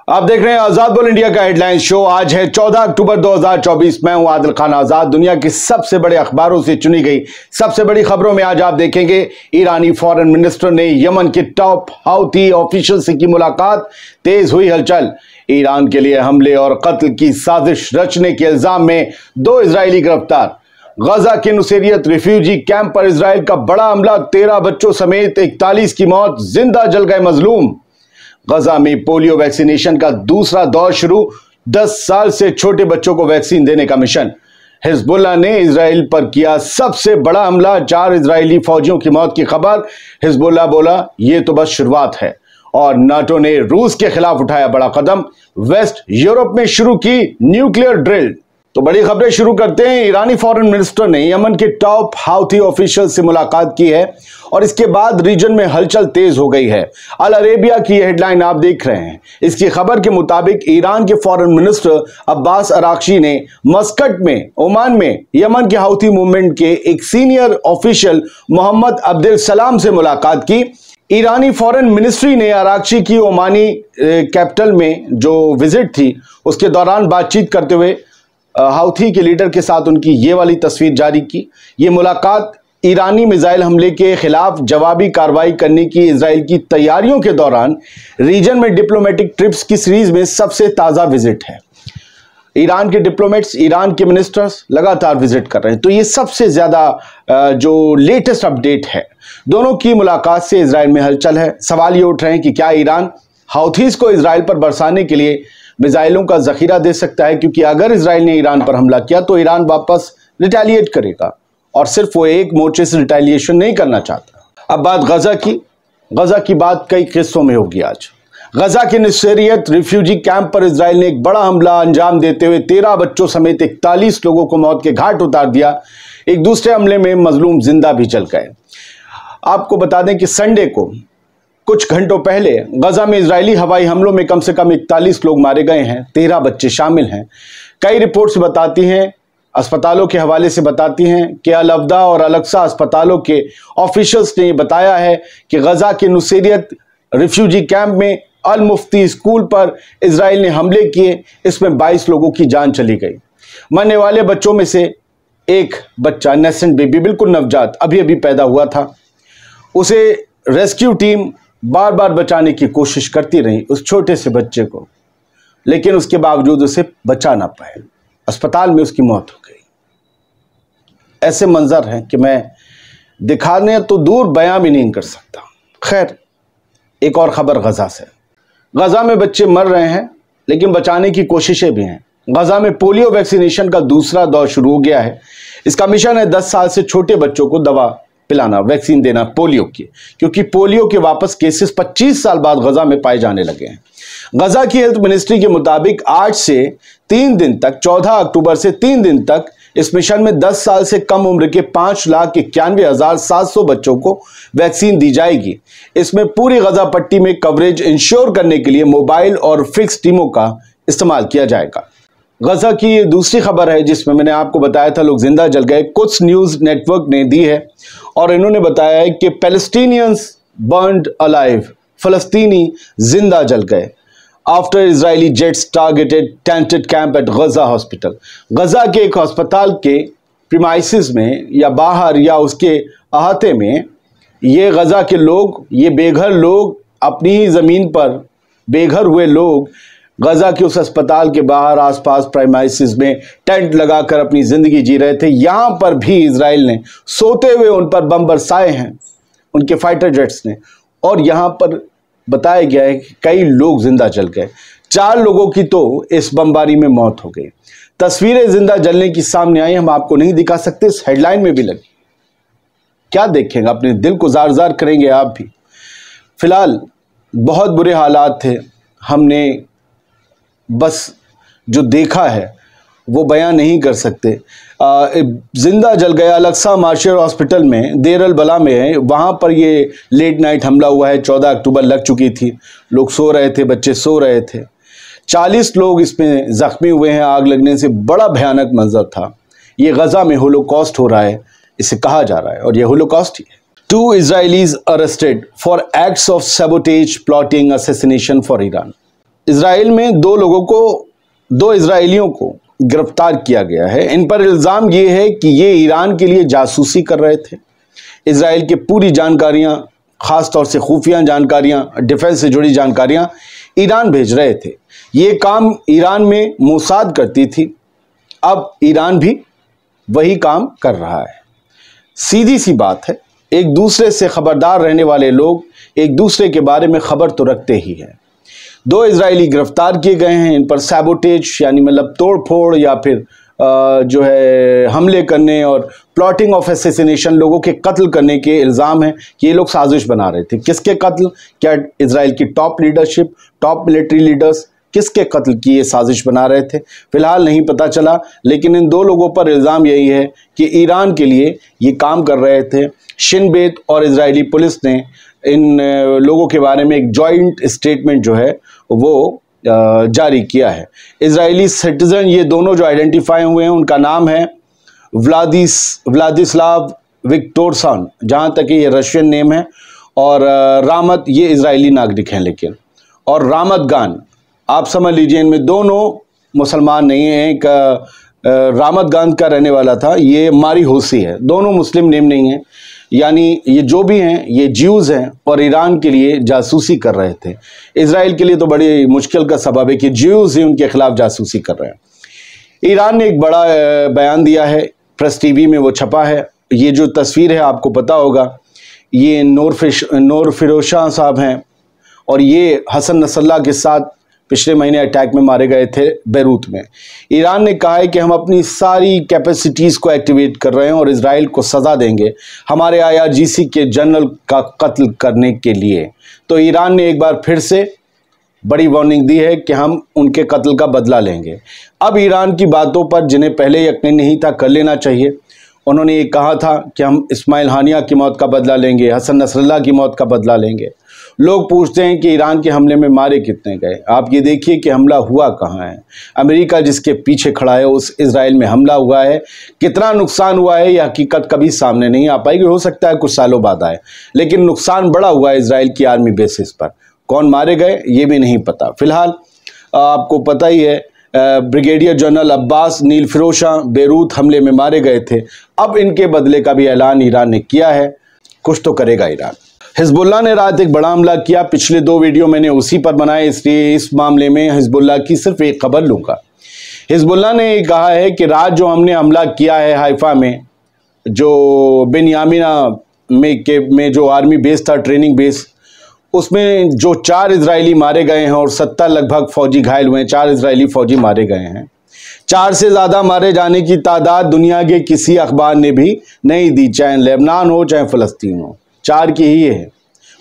आप देख रहे हैं आजाद बोल इंडिया का हेडलाइन शो। आज है 14 अक्टूबर 2024। मैं हूं आदिल खान आजाद। दुनिया के सबसे बड़े अखबारों से चुनी गई सबसे बड़ी खबरों में आज आप देखेंगे ईरानी फॉरेन मिनिस्टर ने यमन के टॉप हाउथी ऑफिशियल से की मुलाकात, तेज हुई हलचल। ईरान के लिए हमले और कत्ल की साजिश रचने के इल्जाम में 2 इजरायली गिरफ्तार। गजा के नुसैरियत रिफ्यूजी कैंप पर इजराइल का बड़ा हमला, 13 बच्चों समेत 41 की मौत, जिंदा जल गए मजलूम। गजा में पोलियो वैक्सीनेशन का दूसरा दौर शुरू, 10 साल से छोटे बच्चों को वैक्सीन देने का मिशन। हिजबुल्लाह ने इजराइल पर किया सबसे बड़ा हमला, 4 इजरायली फौजियों की मौत की खबर। हिजबुल्लाह बोला यह तो बस शुरुआत है। और नाटो ने रूस के खिलाफ उठाया बड़ा कदम, वेस्ट यूरोप में शुरू की न्यूक्लियर ड्रिल। तो बड़ी खबरें शुरू करते हैं। ईरानी फॉरेन मिनिस्टर ने यमन के टॉप हाउथी ऑफिशियल से मुलाकात की है और इसके बाद रीजन में हलचल तेज हो गई है। अल अरेबिया की हेडलाइन आप देख रहे हैं। इसकी खबर के मुताबिक ईरान के फॉरेन मिनिस्टर अब्बास अराक्ची ने मस्कट में ओमान में यमन के हाउथी मूवमेंट के एक सीनियर ऑफिशियल मोहम्मद अब्दुल सलाम से मुलाकात की। ईरानी फॉरेन मिनिस्ट्री ने अराक्ची की ओमानी कैपिटल में जो विजिट थी उसके दौरान बातचीत करते हुए हाउथी के लीडर के साथ उनकी ये वाली तस्वीर जारी की। ये मुलाकात ईरानी मिसाइल हमले के खिलाफ जवाबी कार्रवाई करने की इजराइल की तैयारियों के दौरान रीजन में डिप्लोमेटिक ट्रिप्स की सीरीज में सबसे ताज़ा विजिट है। ईरान के डिप्लोमेट्स, ईरान के मिनिस्टर्स लगातार विजिट कर रहे हैं। तो ये सबसे ज़्यादा जो लेटेस्ट अपडेट है। दोनों की मुलाकात से इजराइल में हलचल है। सवाल ये उठ रहे हैं कि क्या ईरान हाउथीज को इजराइल पर बरसाने के लिए मिसाइलों का जखीरा दे सकता है, क्योंकि अगर इजराइल ने ईरान पर हमला किया तो ईरान वापस रिटेलिएट करेगा और सिर्फ वो एक मोर्चे से रिटेलिएशन नहीं करना चाहता। अब बात गजा की बात कई किस्सों में होगी। आज गजा के नुसैरियत रिफ्यूजी कैंप पर इजराइल ने एक बड़ा हमला अंजाम देते हुए 13 बच्चों समेत 41 लोगों को मौत के घाट उतार दिया। एक दूसरे हमले में मजलूम जिंदा भी जल गए। आपको बता दें कि संडे को कुछ घंटों पहले गजा में इजरायली हवाई हमलों में कम से कम 41 लोग मारे गए हैं, 13 बच्चे शामिल हैं। कई रिपोर्ट्स बताती हैं, अस्पतालों के हवाले से बताती हैं कि अल-अब्दा और अल-अक्सा अस्पतालों के ऑफिशियल्स ने बताया है कि गजा के नुसैरियत रिफ्यूजी कैंप में अल मुफ्ती स्कूल पर इजराइल ने हमले किए। इसमें 22 लोगों की जान चली गई। मरने वाले बच्चों में से एक बच्चा, नेसेंट बेबी, बिल्कुल नवजात, अभी अभी पैदा हुआ था। उसे रेस्क्यू टीम बार बार बचाने की कोशिश करती रही, उस छोटे से बच्चे को, लेकिन उसके बावजूद उसे बचा ना पाए। अस्पताल में उसकी मौत हो गई। ऐसे मंजर हैं कि मैं दिखाने तो दूर बयां भी नहीं कर सकता। खैर, एक और खबर गजा से। गजा में बच्चे मर रहे हैं लेकिन बचाने की कोशिशें भी हैं। गजा में पोलियो वैक्सीनेशन का दूसरा दौर शुरू हो गया है। इसका मिशन है 10 साल से छोटे बच्चों को दवा पिलाना, वैक्सीन देना पोलियो की, क्योंकि पोलियो के वापस केसेस 25 साल बाद गजा में पाए जाने लगे हैं। गजा की हेल्थ मिनिस्ट्री के मुताबिक आज से 3 दिन तक, 14 अक्टूबर से 3 दिन तक इस मिशन में 10 साल से कम उम्र के 5,91,700 बच्चों को वैक्सीन दी जाएगी। इसमें पूरी गजा पट्टी में कवरेज इंश्योर करने के लिए मोबाइल और फिक्स टीमों का इस्तेमाल किया जाएगा। गजा की ये दूसरी खबर है जिसमें मैंने आपको बताया था लोग जिंदा जल गए। कुछ न्यूज़ नेटवर्क ने दी है और इन्होंने बताया है कि पैलेस्टीनियंस बर्न्ड अलाइव, फलस्तीनी जिंदा जल गए after Israeli jets targeted tented camp at Gaza hospital. Gaza के एक अस्पताल के प्रीमाइसिस में या बाहर या उसके अहाते में ये गजा के लोग, ये बेघर लोग, अपनी ही ज़मीन पर बेघर हुए लोग गजा के उस अस्पताल के बाहर आसपास प्राइमाइसिस में टेंट लगाकर अपनी ज़िंदगी जी रहे थे। यहाँ पर भी इजराइल ने सोते हुए उन पर बम बरसाए हैं, उनके फाइटर जेट्स ने, और यहाँ पर बताया गया है कि कई लोग जिंदा जल गए। 4 लोगों की तो इस बमबारी में मौत हो गई। तस्वीरें जिंदा जलने की सामने आई, हम आपको नहीं दिखा सकते, इस हेडलाइन में भी लगी। क्या देखेंगे, अपने दिल को जार जार करेंगे आप भी। फिलहाल बहुत बुरे हालात थे, हमने बस जो देखा है वो बयां नहीं कर सकते। जिंदा जल गया अल-अक्सा मार्शल हॉस्पिटल में, देर अल बला में है, वहाँ पर ये लेट नाइट हमला हुआ है। 14 अक्टूबर लग चुकी थी, लोग सो रहे थे, बच्चे सो रहे थे। 40 लोग इसमें ज़ख्मी हुए हैं आग लगने से। बड़ा भयानक मंजर था। ये गजा में होलोकॉस्ट हो रहा है, इसे कहा जा रहा है, और ये होलोकॉस्ट ही है। 2 Israelis arrested for acts of sabotage, plotting, assassination for Iran। Israel में दो इजरायलियों को गिरफ्तार किया गया है। इन पर इल्ज़ाम ये है कि ये ईरान के लिए जासूसी कर रहे थे। इजराइल की पूरी जानकारियां, ख़ास तौर से खुफिया जानकारियां, डिफेंस से जुड़ी जानकारियां ईरान भेज रहे थे। ये काम ईरान में मोसाद करती थी, अब ईरान भी वही काम कर रहा है। सीधी सी बात है, एक दूसरे से खबरदार रहने वाले लोग एक दूसरे के बारे में खबर तो रखते ही हैं। दो इजरायली गिरफ्तार किए गए हैं। इन पर सैबोटेज यानी मतलब तोड़ फोड़ या फिर जो है हमले करने और प्लॉटिंग ऑफ असैसिनेशन, लोगों के कत्ल करने के इल्ज़ाम हैं कि ये लोग साजिश बना रहे थे। किसके कत्ल? क्या इजराइल की top leadership, top military leaders किसके कत्ल की ये साजिश बना रहे थे? फिलहाल नहीं पता चला, लेकिन इन दो लोगों पर इल्ज़ाम यही है कि ईरान के लिए ये काम कर रहे थे। शिन बेत और इजरायली पुलिस ने इन लोगों के बारे में एक जॉइंट स्टेटमेंट जो है वो जारी किया है। इजरायली सिटीजन ये दोनों जो आइडेंटिफाई हुए हैं, उनका नाम है व्लादिस्लाव विक्टोरसन, जहाँ तक ये रशियन नेम है, और रामत ये इजरायली नागरिक हैं लेकिन, और रामत गान आप समझ लीजिए इनमें दोनों मुसलमान नहीं हैं। एक रामत गान का रहने वाला था, ये मारी होसी है, दोनों मुस्लिम नेम नहीं है। यानी ये जो भी हैं ये ज्यूज़ हैं और ईरान के लिए जासूसी कर रहे थे। इजराइल के लिए तो बड़ी मुश्किल का सबब है कि ज्यूज़ ही उनके खिलाफ जासूसी कर रहे हैं। ईरान ने एक बड़ा बयान दिया है, प्रेस टीवी में वो छपा है। ये जो तस्वीर है आपको पता होगा, ये नूर फिरोशाह साहब हैं और ये हसन नसरल्लाह के साथ पिछले महीने अटैक में मारे गए थे बेरूत में। ईरान ने कहा है कि हम अपनी सारी कैपेसिटीज़ को एक्टिवेट कर रहे हैं और इजराइल को सज़ा देंगे हमारे IRGC के जनरल का कत्ल करने के लिए। तो ईरान ने एक बार फिर से बड़ी वार्निंग दी है कि हम उनके कत्ल का बदला लेंगे। अब ईरान की बातों पर जिन्हें पहले यकीन नहीं था कर लेना चाहिए। उन्होंने ये कहा था कि हम इस्माइल हानिया की मौत का बदला लेंगे, हसन नसरल्लाह की मौत का बदला लेंगे। लोग पूछते हैं कि ईरान के हमले में मारे कितने गए। आप ये देखिए कि हमला हुआ कहाँ है। अमेरिका जिसके पीछे खड़ा है उस इजराइल में हमला हुआ है। कितना नुकसान हुआ है ये हकीकत कभी सामने नहीं आ पाएगी, हो सकता है कुछ सालों बाद आए, लेकिन नुकसान बड़ा हुआ है इजराइल की आर्मी बेसिस पर। कौन मारे गए ये भी नहीं पता। फिलहाल आपको पता ही है ब्रिगेडियर जनरल अब्बास नील फिरोशाह बेरूत हमले में मारे गए थे। अब इनके बदले का भी ऐलान ईरान ने किया है। कुछ तो करेगा ईरान। हिजबुल्लाह ने रात एक बड़ा हमला किया। पिछले 2 वीडियो मैंने उसी पर बनाए, इसलिए इस मामले में हिजबुल्लाह की सिर्फ एक खबर लूँगा। हिजबुल्लाह ने कहा है कि रात जो हमने हमला किया है हाइफा में, जो बेनियामिना में जो आर्मी बेस था, ट्रेनिंग बेस, उसमें जो 4 इजरायली मारे गए हैं और 70 लगभग फौजी घायल हुए हैं। 4 इजरायली फौजी मारे गए हैं। 4 से ज़्यादा मारे जाने की तादाद दुनिया के किसी अखबार ने भी नहीं दी, चाहे लेबनान हो चाहे फ़लस्तीन हो। 4 की ही है।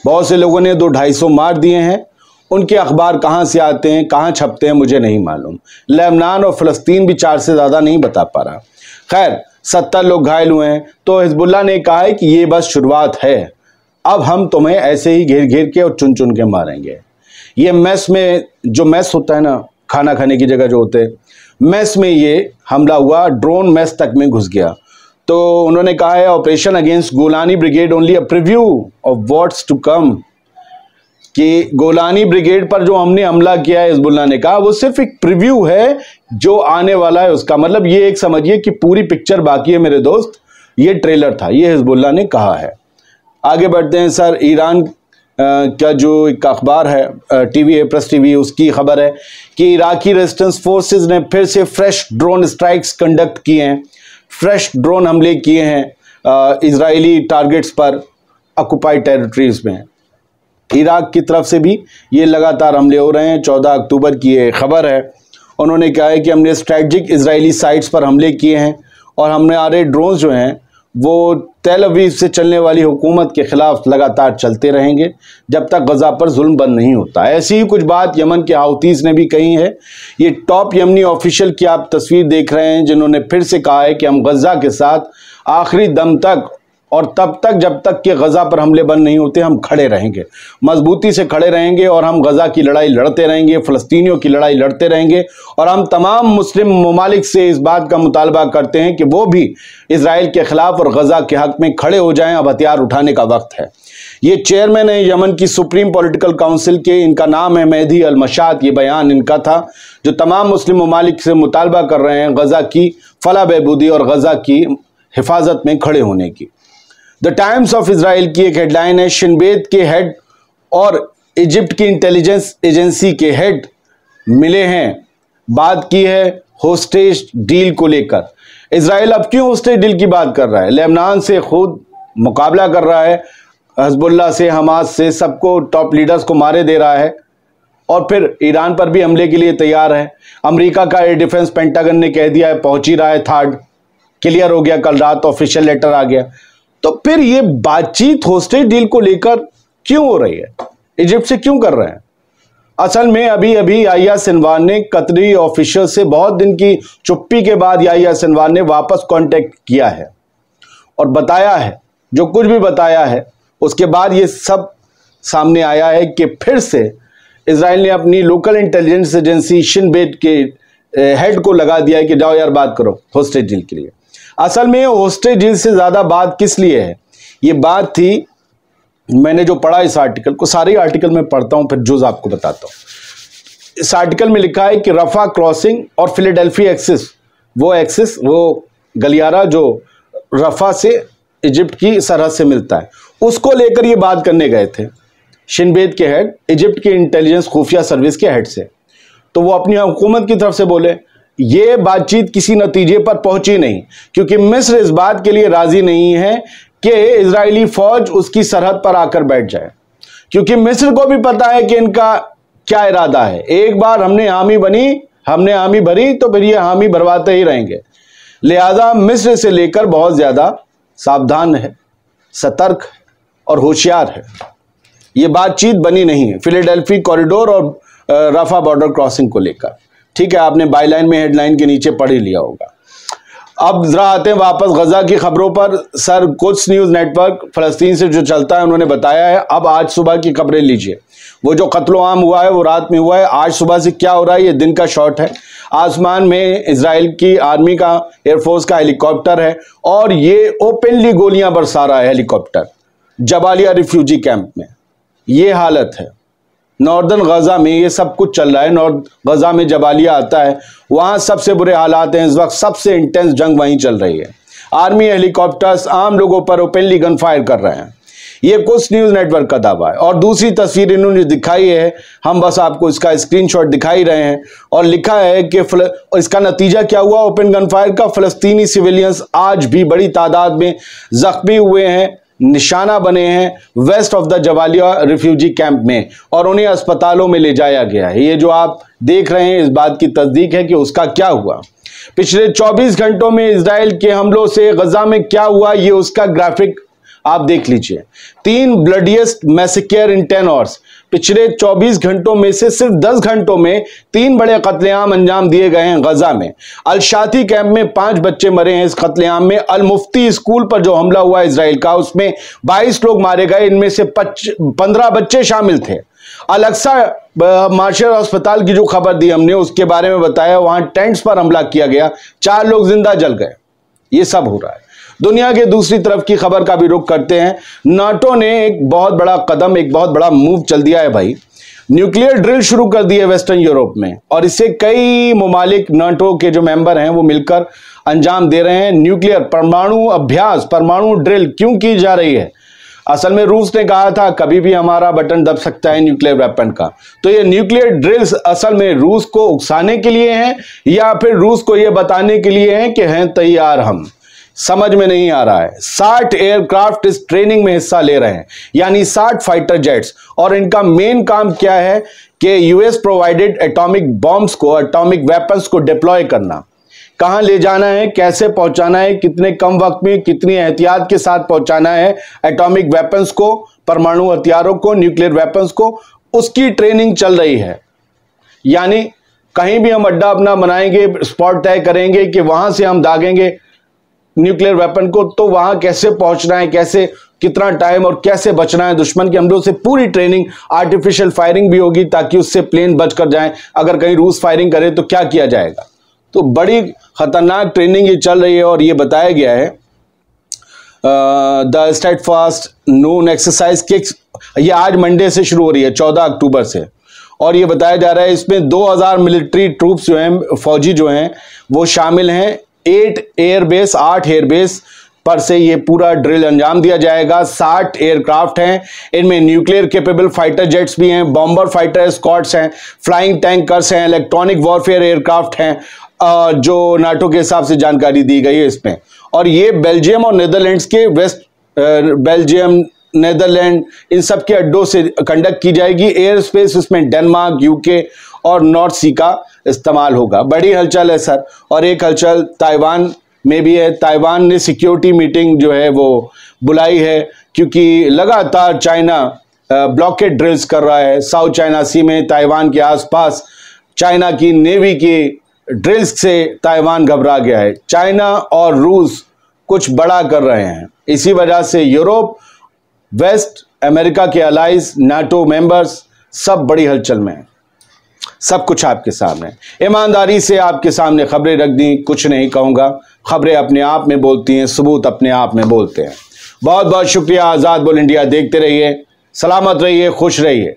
बहुत से लोगों ने 200-250 मार दिए हैं। उनके अखबार कहाँ से आते हैं, कहाँ छपते हैं, मुझे नहीं मालूम। लेबनान और फ़लस्तीन भी 4 से ज़्यादा नहीं बता पा रहा। खैर 70 लोग घायल हुए हैं। तो हिजबुल्लाह ने कहा है कि ये बस शुरुआत है, अब हम तुम्हें ऐसे ही घेर घेर के और चुन चुन के मारेंगे। ये मेस में जो मेस होता है ना, खाना खाने की जगह जो होते हैं, मेस में ये हमला हुआ। ड्रोन मेस तक में घुस गया। तो उन्होंने कहा है operation against Golani brigade only a preview of what's to come, कि गोलानी ब्रिगेड पर जो हमने हमला किया है, हिजबुल्लाह ने कहा, वो सिर्फ एक प्रीव्यू है जो आने वाला है उसका। मतलब ये एक समझिए कि पूरी पिक्चर बाकी है मेरे दोस्त, ये ट्रेलर था, ये हिजबुल्लाह ने कहा है। आगे बढ़ते हैं सर। ईरान का जो एक अखबार है, टीवी है, प्रेस टीवी, उसकी खबर है कि इराकी रेजिस्टेंस फोर्सेस ने फिर से फ्रेश ड्रोन स्ट्राइक्स कंडक्ट किए हैं। फ्रेश ड्रोन हमले किए हैं इजरायली टारगेट्स पर ऑक्युपाइड टेरिटरीज में। इराक की तरफ से भी ये लगातार हमले हो रहे हैं। 14 अक्टूबर की ये खबर है। उन्होंने कहा है कि हमने स्ट्रेटजिक इजरायली साइट्स पर हमले किए हैं और हमारे ड्रोन्स जो हैं वो तेल अवीव से चलने वाली हुकूमत के ख़िलाफ़ लगातार चलते रहेंगे जब तक गज़ा पर जुल्म बंद नहीं होता। ऐसी ही कुछ बात यमन के हाउतीज़ ने भी कही है। ये टॉप यमनी ऑफिशियल की आप तस्वीर देख रहे हैं, जिन्होंने फिर से कहा है कि हम गज़ा के साथ आखिरी दम तक और तब तक जब तक कि गज़ा पर हमले बंद नहीं होते हम खड़े रहेंगे, मजबूती से खड़े रहेंगे और हम गज़ा की लड़ाई लड़ते रहेंगे, फ़लस्तीनियों की लड़ाई लड़ते रहेंगे। और हम तमाम मुस्लिम ममालिक से इस बात का मुतालबा करते हैं कि वो भी इजराइल के ख़िलाफ़ और गज़ा के हक़ में खड़े हो जाएं। अब हथियार उठाने का वक्त है। ये चेयरमैन है यमन की सुप्रीम पॉलिटिकल काउंसिल के, इनका नाम है मेहदी अल मशात। ये बयान इनका था जो तमाम मुस्लिम ममालिक से मुतालबा कर रहे हैं गजा की फलाह बहबूदी और गजा की हिफाजत में खड़े होने की। द टाइम्स ऑफ इजराइल की एक हेडलाइन है, शिनबेत के हेड और इजिप्ट की इंटेलिजेंस एजेंसी के हेड मिले हैं, बात की है होस्टेज डील को लेकर। इजराइल अब क्यों होस्टेज डील की बात कर रहा है? लेबनान से खुद मुकाबला कर रहा है, हिजबुल्लाह से, हमास से, सबको, टॉप लीडर्स को मारे दे रहा है और फिर ईरान पर भी हमले के लिए तैयार है। अमेरिका का एयर डिफेंस पेंटागन ने कह दिया है, पहुंच ही रहा है, थर्ड क्लियर हो गया, कल रात ऑफिशियल लेटर आ गया। तो फिर ये बातचीत होस्टेज डील को लेकर क्यों हो रही है? इजिप्ट से क्यों कर रहे हैं? असल में अभी अभी याह्या सिनवार ने कतरी ऑफिशियल से बहुत दिन की चुप्पी के बाद याह्या सिनवार ने वापस कांटेक्ट किया है और बताया है, जो कुछ भी बताया है उसके बाद ये सब सामने आया है कि फिर से इजराइल ने अपनी लोकल इंटेलिजेंस एजेंसी शिनबेट के हेड को लगा दिया है कि जाओ यार बात करो होस्टेज डील के लिए। असल में होस्टेज डील से ज़्यादा बात किस लिए है? ये बात थी, मैंने जो पढ़ा इस आर्टिकल को, सारे आर्टिकल में पढ़ता हूँ फिर जुज आपको बताता हूँ। इस आर्टिकल में लिखा है कि रफा क्रॉसिंग और फिलाडेल्फिया एक्सिस, वो गलियारा जो रफा से इजिप्ट की सरहद से मिलता है, उसको लेकर ये बात करने गए थे शिनबेत के हेड इजिप्ट के इंटेलिजेंस खुफिया सर्विस के हेड से। तो वो अपनी हुकूमत की तरफ से बोले ये बातचीत किसी नतीजे पर पहुंची नहीं, क्योंकि मिस्र इस बात के लिए राजी नहीं है कि इजरायली फौज उसकी सरहद पर आकर बैठ जाए, क्योंकि मिस्र को भी पता है कि इनका क्या इरादा है। एक बार हमने हामी भरी तो फिर ये हामी भरवाते ही रहेंगे। लिहाजा मिस्र से लेकर बहुत ज्यादा सावधान है, सतर्क और होशियार है। ये बातचीत बनी नहीं है फिलाडेल्फी कॉरिडोर और रफा बॉर्डर क्रॉसिंग को लेकर। ठीक है, आपने बाईलाइन में हेडलाइन के नीचे पढ़ ही लिया होगा। अब जरा आते हैं वापस गजा की खबरों पर। सर कुछ न्यूज़ नेटवर्क फलस्तीन से जो चलता है उन्होंने बताया है। अब आज सुबह की खबरें लीजिए। वो जो कत्लो आम हुआ है वो रात में हुआ है, आज सुबह से क्या हो रहा है ये दिन का शॉट है। आसमान में इजराइल की आर्मी का, एयरफोर्स का हेलीकॉप्टर है और ये ओपनली गोलियां बरसा रहा है हेलीकॉप्टर जबालिया रिफ्यूजी कैंप में। ये हालत है नॉर्दर्न गजा में, ये सब कुछ चल रहा है। नॉर्थ गजा में जबालिया आता है, वहां सबसे बुरे हालात हैं इस वक्त, सबसे इंटेंस जंग वहीं चल रही है। आर्मी हेलीकॉप्टर्स आम लोगों पर ओपनली गन फायर कर रहे हैं। ये कुछ न्यूज़ नेटवर्क का दावा है। और दूसरी तस्वीर इन्होंने दिखाई है, हम बस आपको इसका स्क्रीनशॉट दिखाई रहे हैं, और लिखा है कि इसका नतीजा क्या हुआ ओपन गन फायर का। फलस्तीनी सिविलियंस आज भी बड़ी तादाद में जख्मी हुए हैं, निशाना बने हैं west of the Jabalia refugee camp में, और उन्हें अस्पतालों में ले जाया गया है। ये जो आप देख रहे हैं इस बात की तस्दीक है कि उसका क्या हुआ। पिछले 24 घंटों में इजराइल के हमलों से गजा में क्या हुआ ये उसका ग्राफिक आप देख लीजिए। 3 ब्लडीएस्ट मैसेकेयर इन 10 आवर्स। पिछले 24 घंटों में से सिर्फ 10 घंटों में 3 बड़े कत्लेआम अंजाम दिए गए हैं गजा में। अल शाती कैंप में 5 बच्चे मरे हैं इस कत्लेआम में। अल मुफ्ती स्कूल पर जो हमला हुआ इजराइल का, उसमें 22 लोग मारे गए, इनमें से 15 बच्चे शामिल थे। अल अक्सा मार्शल अस्पताल की जो खबर दी हमने उसके बारे में बताया, वहां टेंट्स पर हमला किया गया, 4 लोग जिंदा जल गए। ये सब हो रहा है। दुनिया के दूसरी तरफ की खबर का भी रुख करते हैं। नाटो ने एक बहुत बड़ा कदम, एक बहुत बड़ा मूव चल दिया है भाई। न्यूक्लियर ड्रिल शुरू कर दी है वेस्टर्न यूरोप में, और इससे कई ममालिक नाटो के जो मेंबर हैं वो मिलकर अंजाम दे रहे हैं। न्यूक्लियर परमाणु अभ्यास, परमाणु ड्रिल क्यों की जा रही है? असल में रूस ने कहा था कभी भी हमारा बटन दब सकता है न्यूक्लियर वेपन का। तो ये न्यूक्लियर ड्रिल्स असल में रूस को उकसाने के लिए हैं या फिर रूस को ये बताने के लिए हैं कि हैं तैयार हम? समझ में नहीं आ रहा है। 60 एयरक्राफ्ट इस ट्रेनिंग में हिस्सा ले रहे हैं, यानी 60 फाइटर जेट्स, और इनका मेन काम क्या है कि यूएस प्रोवाइडेड एटॉमिक बॉम्ब्स को, एटॉमिक वेपन्स को डिप्लॉय करना। कहां ले जाना है, कैसे पहुंचाना है, कितने कम वक्त में कितनी एहतियात के साथ पहुंचाना है एटॉमिक वेपन्स को, परमाणु हथियारों को, न्यूक्लियर वेपन्स को, उसकी ट्रेनिंग चल रही है। यानी कहीं भी हम अड्डा अपना बनाएंगे, स्पॉट तय करेंगे कि वहां से हम दागेंगे न्यूक्लियर वेपन को, तो वहां कैसे पहुंचना है, कैसे, कितना टाइम और कैसे बचना है दुश्मन के हमलों से, पूरी ट्रेनिंग। आर्टिफिशियल फायरिंग भी होगी ताकि उससे प्लेन बचकर जाएं, अगर कहीं रूस फायरिंग करे तो क्या किया जाएगा। तो बड़ी खतरनाक ट्रेनिंग ये चल रही है। और ये बताया गया है the steadfast Noon exercise kicks, ये आज मंडे से शुरू हो रही है 14 अक्टूबर से, और ये बताया जा रहा है इसमें 2000 मिलिट्री ट्रूप्स जो हैं, फौजी जो हैं वो शामिल हैं। 8 एयरबेस पर से ये पूरा ड्रिल अंजाम दिया जाएगा। 60 एयरक्राफ्ट हैं, इनमें न्यूक्लियर केपेबल फाइटर जेट्स भी हैं, बॉम्बर फाइटर एस्कॉर्ट्स हैं, फ्लाइंग टैंकर्स हैं, इलेक्ट्रॉनिक वॉरफेयर एयरक्राफ्ट हैं, जो नाटो के हिसाब से जानकारी दी गई है इसमें। और ये बेल्जियम और नीदरलैंड्स के बेल्जियम, नीदरलैंड, इन सब के अड्डों से कंडक्ट की जाएगी। एयर स्पेस इसमें डेनमार्क, यूके और नॉर्थ सी का इस्तेमाल होगा। बड़ी हलचल है सर। और एक हलचल ताइवान में भी है। ताइवान ने सिक्योरिटी मीटिंग जो है वो बुलाई है, क्योंकि लगातार चाइना ब्लॉकेड ड्रिल्स कर रहा है साउथ चाइना सी में, ताइवान के आसपास। चाइना की नेवी की ड्रिल्स से ताइवान घबरा गया है। चाइना और रूस कुछ बड़ा कर रहे हैं, इसी वजह से यूरोप, वेस्ट अमेरिका के अलाइज, नाटो मेंबर्स सब बड़ी हलचल में हैं। सब कुछ आपके सामने, ईमानदारी से आपके सामने खबरें रख दी, कुछ नहीं कहूँगा। खबरें अपने आप में बोलती हैं, सबूत अपने आप में बोलते हैं। बहुत बहुत शुक्रिया। आज़ाद बोल इंडिया देखते रहिए, सलामत रहिए, खुश रहिए।